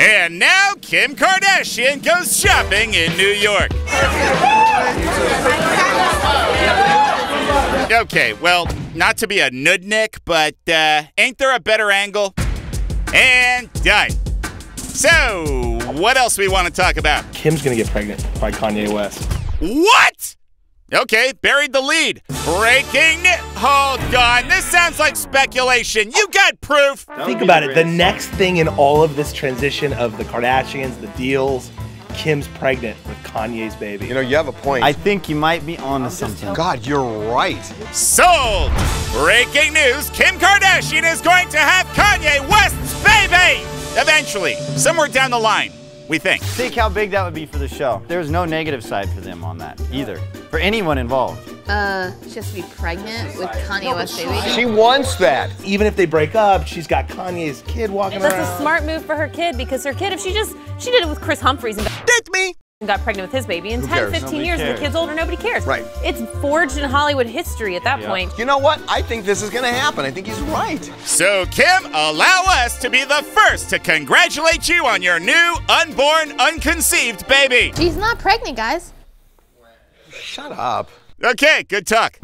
And now Kim Kardashian goes shopping in New York. Okay, well, not to be a nudnik, but ain't there a better angle? And done. So, what else we want to talk about? Kim's gonna get pregnant by Kanye West. What? Okay, buried the lead. Breaking. Hold on. This sounds like speculation. You got proof. Think about it. The next thing in all of this transition of the Kardashians, the deals, Kim's pregnant with Kanye's baby. You know, you have a point. I think you might be on to something. God, you're right. Sold. Breaking news. Kim Kardashian is going to have Kanye West's baby. Eventually. Somewhere down the line. We think. Think how big that would be for the show. There's no negative side for them on that either. For anyone involved. She has to be pregnant with Kanye West baby. She wants that. Even if they break up, she's got Kanye's kid walking around. That's a smart move for her kid, because her kid, if she did it with Chris Humphries and got pregnant with his baby, in 10, 15 years, and the kid's older, nobody cares. Right. It's forged in Hollywood history at that point. You know what? I think this is gonna happen. I think he's right. So, Kim, allow us to be the first to congratulate you on your new, unborn, unconceived baby. She's not pregnant, guys. Shut up. Okay, good talk.